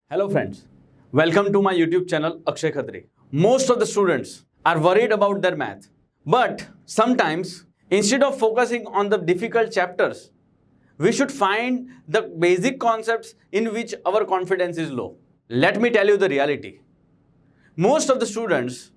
Hello friends, welcome to my YouTube channel Akshay Khatri. Most of the students are worried about their math, but sometimes instead of focusing on the difficult chapters, we should find the basic concepts in which our confidence is low. Let me tell you the reality. Most of the students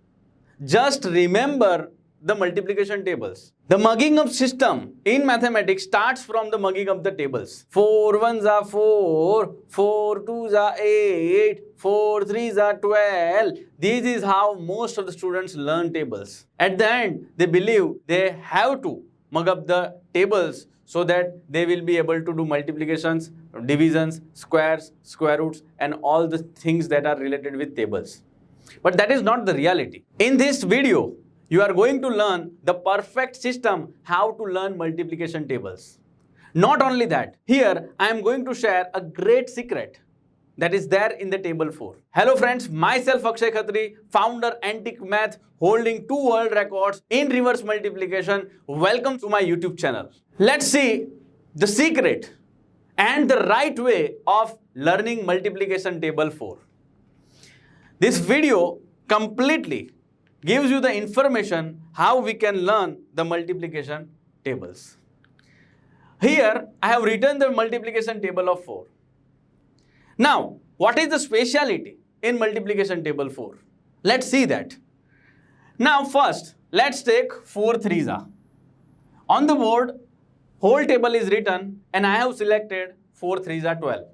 just remember the multiplication tables. The mugging up system in mathematics starts from the mugging up the tables. 4 ones are 4, 4 twos are 8, 4 threes are 12. This is how most of the students learn tables. At the end, they believe they have to mug up the tables so that they will be able to do multiplications, divisions, squares, square roots, and all the things that are related with tables. But that is not the reality. In this video, you are going to learn the perfect system how to learn multiplication tables. Not only that, here I am going to share a great secret that is there in the table 4. Hello friends, myself Akshay Khatri, founder Antique Math, holding 2 world records in reverse multiplication. Welcome to my YouTube channel. Let's see the secret and the right way of learning multiplication table 4. This video completely gives you the information how we can learn the multiplication tables. Here, I have written the multiplication table of 4. Now, what is the speciality in multiplication table 4? Let's see that. Now, first, let's take 4 threes. On the board, whole table is written and I have selected 4 threes are 12.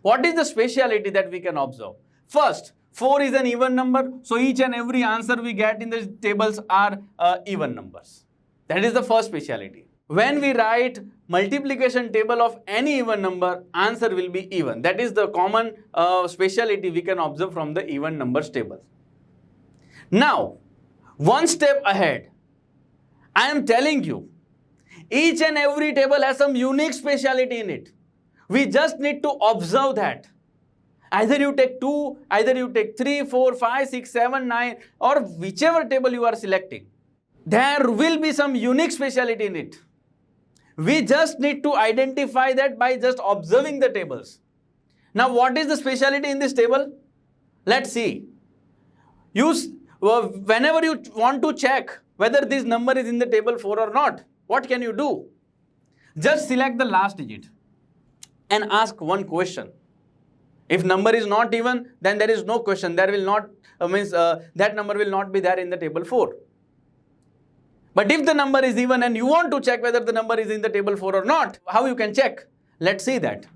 What is the speciality that we can observe? First, 4 is an even number, so each and every answer we get in the tables are even numbers. That is the first speciality. When we write multiplication table of any even number, answer will be even. That is the common speciality we can observe from the even numbers table. Now, one step ahead, I am telling you, each and every table has some unique speciality in it. We just need to observe that. Either you take 2, either you take 3, 4, 5, 6, 7, 9 or whichever table you are selecting. There will be some unique speciality in it. We just need to identify that by just observing the tables. Now what is the speciality in this table? Let's see. Whenever you want to check whether this number is in the table 4 or not, what can you do? Just select the last digit and ask one question. If number is not even, then there is no question. There will not that number will not be there in the table 4. But if the number is even and you want to check whether the number is in the table 4 or not, how you can check? Let's see that.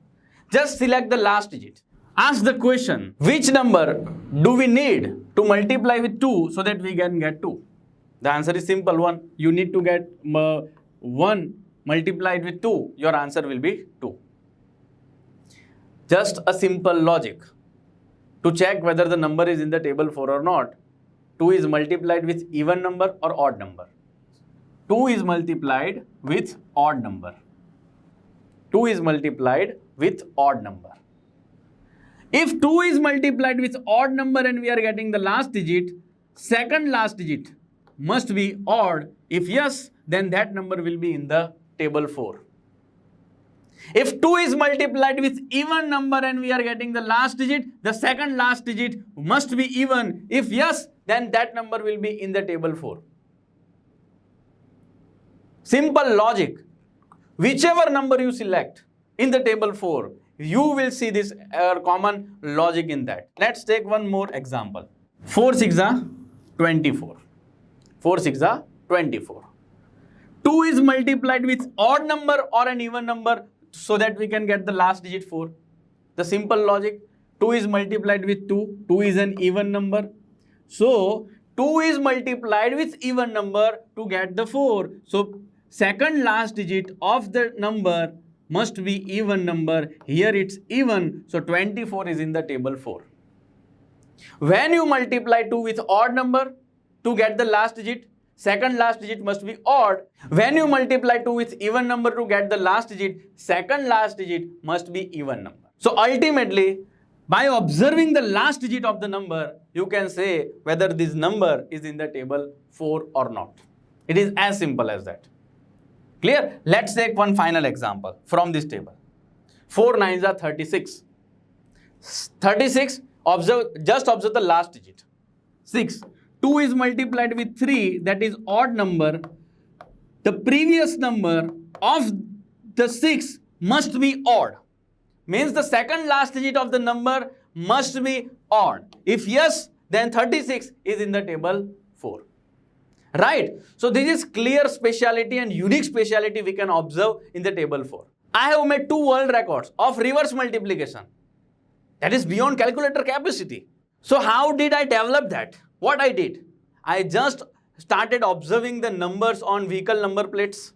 Just select the last digit. Ask the question, which number do we need to multiply with 2 so that we can get 2? The answer is simple one. You need to get 1 multiplied with 2. Your answer will be 2. Just a simple logic. To check whether the number is in the table 4 or not, 2 is multiplied with even number or odd number. 2 is multiplied with odd number. 2 is multiplied with odd number. If 2 is multiplied with odd number and we are getting the last digit, second last digit must be odd. If yes, then that number will be in the table 4. If 2 is multiplied with even number and we are getting the last digit, the second last digit must be even. If yes, then that number will be in the table 4. Simple logic. Whichever number you select in the table 4, you will see this common logic in that. Let's take one more example. 4 6 are 24. 4 6 are 24. 2 is multiplied with odd number or an even number so that we can get the last digit 4. The simple logic, 2 is multiplied with 2. 2 is an even number. So, 2 is multiplied with even number to get the 4. So, second last digit of the number must be even number. Here it's even. So, 24 is in the table 4. When you multiply 2 with odd number to get the last digit, second last digit must be odd. When you multiply 2 with even number to get the last digit, second last digit must be even number. So ultimately, by observing the last digit of the number, you can say whether this number is in the table 4 or not. It is as simple as that. Clear? Let's take one final example from this table. 4 9s are 36. 36, just observe the last digit. 6. 2 is multiplied with 3, that is odd number. The previous number of the 6 must be odd. Means the second last digit of the number must be odd. If yes, then 36 is in the table 4. Right? So this is clear speciality and unique speciality we can observe in the table 4. I have made 2 world records of reverse multiplication. That is beyond calculator capacity. So how did I develop that? What I did? I just started observing the numbers on vehicle number plates,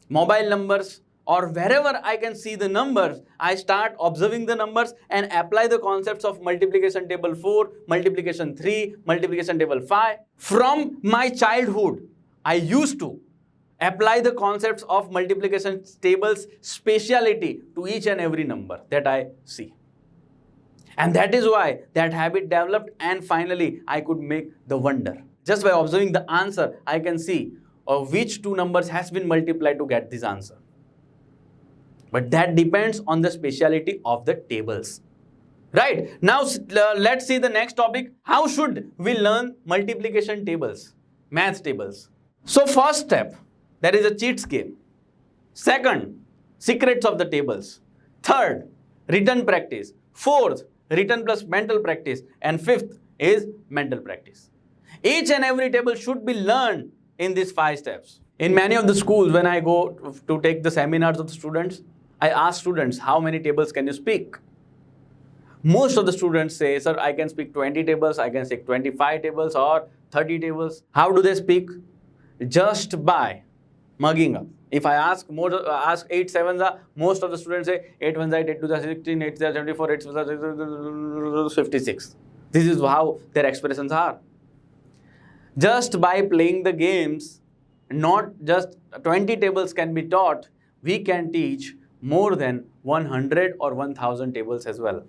mobile numbers, or wherever I can see the numbers, I start observing the numbers and apply the concepts of multiplication table 4, multiplication 3, multiplication table 5. From my childhood, I used to apply the concepts of multiplication tables speciality to each and every number that I see. And that is why that habit developed, and finally I could make the wonder. Just by observing the answer, I can see which 2 numbers has been multiplied to get this answer. But that depends on the speciality of the tables. Right? Now let's see the next topic. How should we learn multiplication tables, math tables? So first step, there is a cheats game. Second, secrets of the tables. Third, written practice. Fourth, written plus mental practice. And fifth is mental practice. Each and every table should be learned in these 5 steps. In many of the schools, when I go to take the seminars of the students, I ask students, how many tables can you speak? Most of the students say, sir, I can speak 20 tables, I can speak 25 tables or 30 tables. How do they speak? Just by mugging up. If I ask 8 sevens, most of the students say 8 ones, 8 2s, 16, 8 74, 8 6, 56. This is how their expressions are. Just by playing the games, not just 20 tables can be taught, we can teach more than 100 or 1000 tables as well.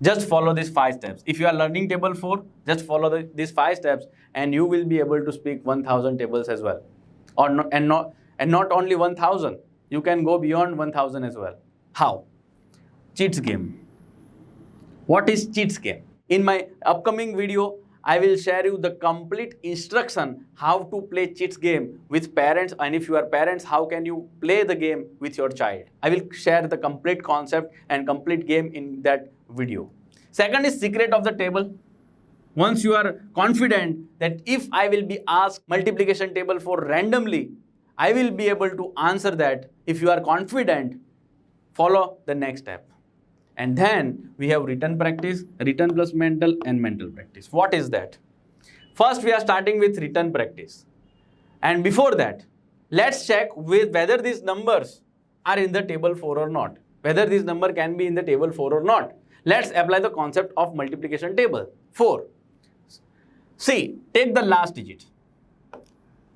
Just follow these 5 steps. If you are learning table 4, just follow these 5 steps and you will be able to speak 1000 tables as well. And not only 1000, you can go beyond 1000 as well. How? Cheats game. What is cheats game? In my upcoming video, I will share you the complete instruction how to play cheats game with parents, and if you are parents, how can you play the game with your child. I will share the complete concept and complete game in that video. Second is secret of the table. Once you are confident that if I will be asked multiplication table 4 randomly, I will be able to answer that. If you are confident, follow the next step. And then we have written practice, written plus mental, and mental practice. What is that? First, we are starting with written practice. And before that, let's check with whether these numbers are in the table 4 or not. Whether this number can be in the table 4 or not. Let's apply the concept of multiplication table. 4. See, take the last digit.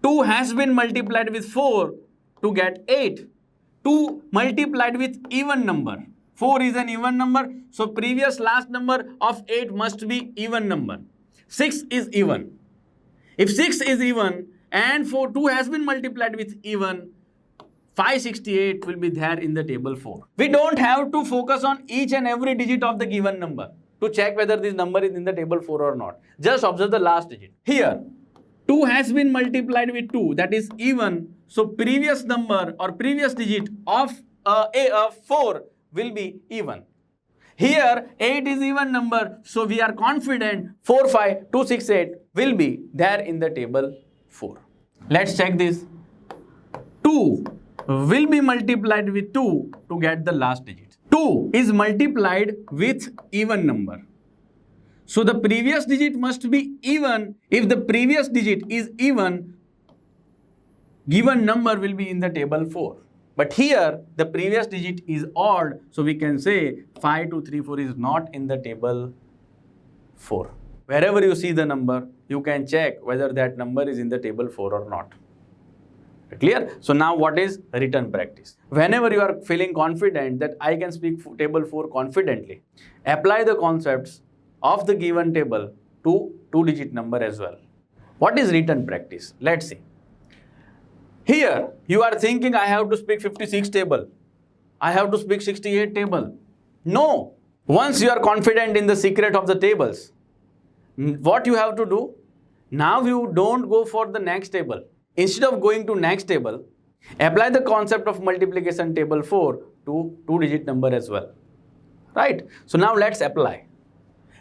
2 has been multiplied with 4 to get 8. 2 multiplied with even number. 4 is an even number, so previous last number of 8 must be even number. 6 is even. If 6 is even and 2 has been multiplied with even, 568 will be there in the table 4. We don't have to focus on each and every digit of the given number to check whether this number is in the table 4 or not. Just observe the last digit. Here, 2 has been multiplied with 2, that is even. So previous number or previous digit of 4 will be even. Here 8 is even number, so we are confident 45268 will be there in the table 4. Let's check this. 2 will be multiplied with 2 to get the last digit. 2 is multiplied with even number. So the previous digit must be even. If the previous digit is even, given number will be in the table 4. But here, the previous digit is odd, so we can say 5234 is not in the table 4. Wherever you see the number, you can check whether that number is in the table 4 or not. Clear? So now what is written practice? Whenever you are feeling confident that I can speak table 4 confidently, apply the concepts of the given table to 2-digit number as well. What is written practice? Let's see. Here, you are thinking I have to speak 56 table. I have to speak 68 table. No, Once you are confident in the secret of the tables, what you have to do? Now you don't go for the next table. Instead of going to next table, apply the concept of multiplication table 4 to 2-digit number as well. Right? So now let's apply.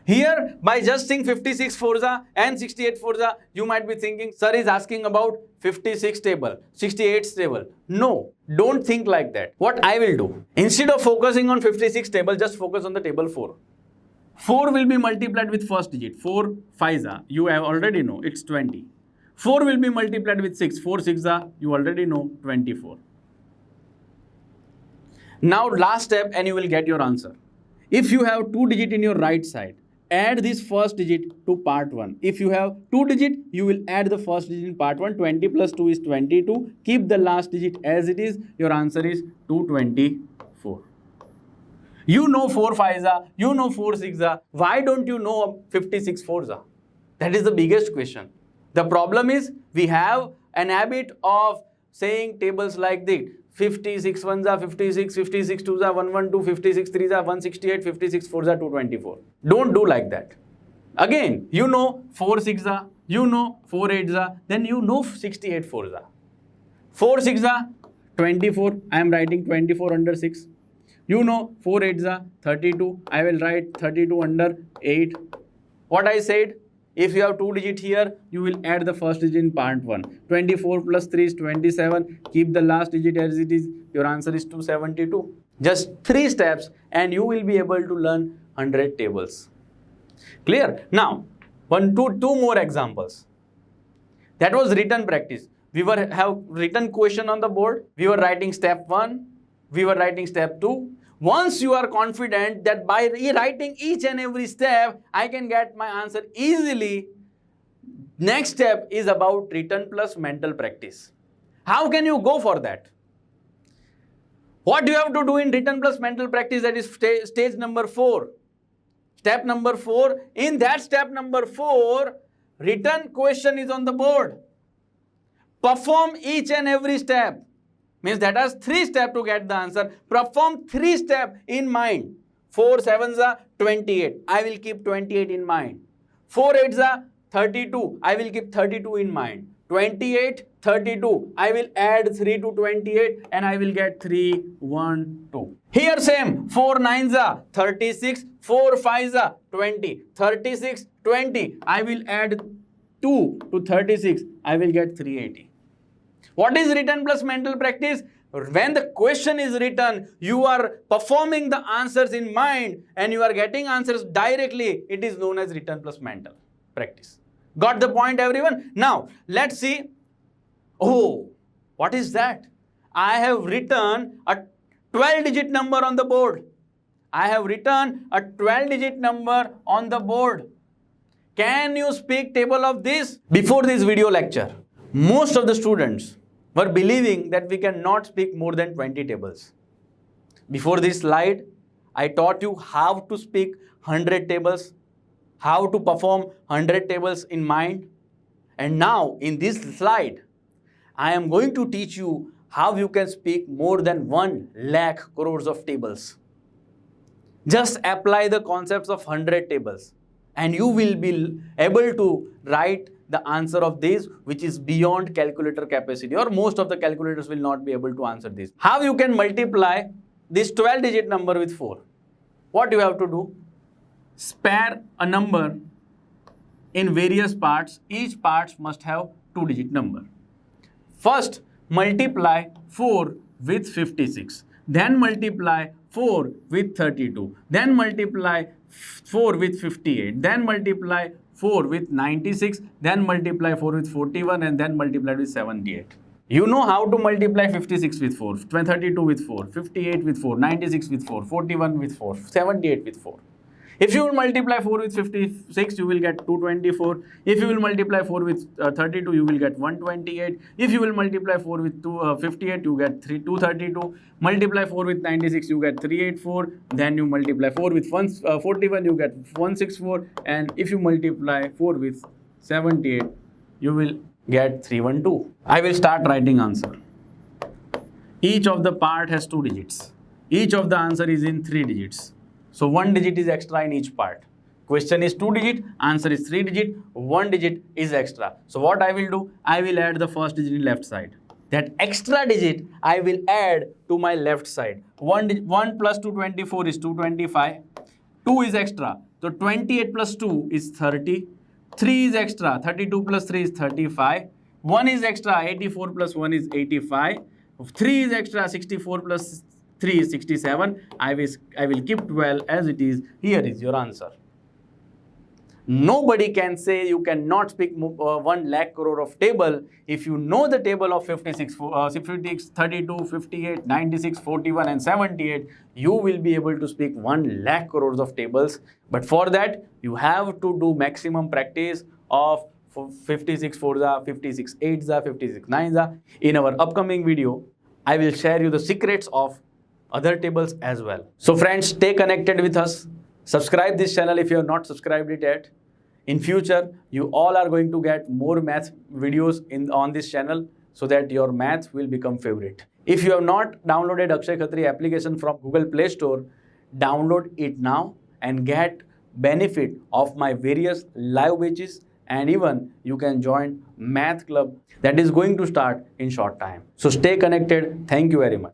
Here, by just seeing 56 forza and 68 forza, you might be thinking, sir is asking about 56 table, 68 table. No, don't think like that. What I will do, instead of focusing on 56 table, just focus on the table 4. 4 will be multiplied with first digit. 4 5 you have already know, it's 20. 4 will be multiplied with 6. 4 6 you already know, 24. Now last step and you will get your answer. If you have 2 digit in your right side, add this first digit to part 1. If you have 2 digit, you will add the first digit in part 1. 20 plus 2 is 22. Keep the last digit as it is. Your answer is 224. You know 4 5 you know 4 6 Why don't you know 56 4 That is the biggest question. The problem is we have an habit of saying tables like this. 56 1 56, 56 2 112, 56 3 168, 56 4 224. Don't do like that. Again, you know 4 6 you know 4 8 then you know 68 4 4 6 24. I am writing 24 under 6. You know 4 8 32. I will write 32 under 8. What I said? If you have 2 digit here, you will add the first digit in part 1. 24 plus 3 is 27. Keep the last digit as it is. Your answer is 272. Just 3 steps and you will be able to learn 100 tables. Clear? Now, two more examples. That was written practice. We have written question on the board. We were writing step 1. We were writing step 2. Once you are confident that by rewriting each and every step, I can get my answer easily, next step is about written plus mental practice. How can you go for that? What do you have to do in written plus mental practice? That is stage number 4. Step number 4. In that step number 4, written question is on the board. Perform each and every step. Means that has 3 steps to get the answer. Perform 3 steps in mind. 4 7 28. I will keep 28 in mind. 4 8 32. I will keep 32 in mind. 28 32. I will add 3 to 28 and I will get 3 1 2. Here same. 4 9 36. 4 5 20. 36 20. I will add 2 to 36. I will get 380. What is written plus mental practice? When the question is written, you are performing the answers in mind and you are getting answers directly. It is known as written plus mental practice. Got the point, everyone? Now, let's see. Oh, what is that? I have written a 12-digit number on the board. I have written a 12-digit number on the board. Can you speak table of this? Before this video lecture, most of the students were believing that we cannot speak more than 20 tables. Before this slide, I taught you how to speak 100 tables, how to perform 100 tables in mind. And now, in this slide, I am going to teach you how you can speak more than 1 lakh crores of tables. Just apply the concepts of 100 tables and you will be able to write the answer of this, which is beyond calculator capacity, or most of the calculators will not be able to answer this. How you can multiply this 12-digit number with 4? What you have to do? Spare a number in various parts. Each part must have 2-digit number. First, multiply 4 with 56. Then multiply 4 with 32. Then multiply 4 with 58. Then multiply 4 with 96, then multiply 4 with 41 and then multiply with 78. You know how to multiply 56 with 4, 32 with 4, 58 with 4, 96 with 4, 41 with 4, 78 with 4. If you will multiply 4 with 56, you will get 224. If you will multiply 4 with 32, you will get 128. If you will multiply 4 with 58, you get 232. Multiply 4 with 96, you get 384. Then you multiply 4 with 41, you get 164. And if you multiply 4 with 78, you will get 312. I will start writing answer. Each of the part has 2 digits. Each of the answer is in 3 digits. So 1 digit is extra in each part. Question is 2 digit, answer is 3 digit, 1 digit is extra. So what I will do, I will add the first digit in left side. That extra digit I will add to my left side. 1 plus 224 is 225. 2 is extra. So 28 plus 2 is 30. 3 is extra. 32 plus 3 is 35. 1 is extra. 84 plus 1 is 85. 3 is extra. 64 plus 3 is 67. I will keep 12 as it is. Here is your answer. Nobody can say you cannot speak 1 lakh crore of table if you know the table of 56, 32, 58, 96, 41 and 78. You will be able to speak 1 lakh crores of tables. But for that, you have to do maximum practice of 56 4s, 56 8s, 56 9s. In our upcoming video, I will share you the secrets of other tables as well. So friends, stay connected with us. Subscribe this channel if you have not subscribed it yet. In future, you all are going to get more math videos on this channel so that your math will become favorite. If you have not downloaded Akshay Khatri application from Google Play Store, download it now and get benefit of my various live batches, and even you can join math club that is going to start in short time. So stay connected. Thank you very much.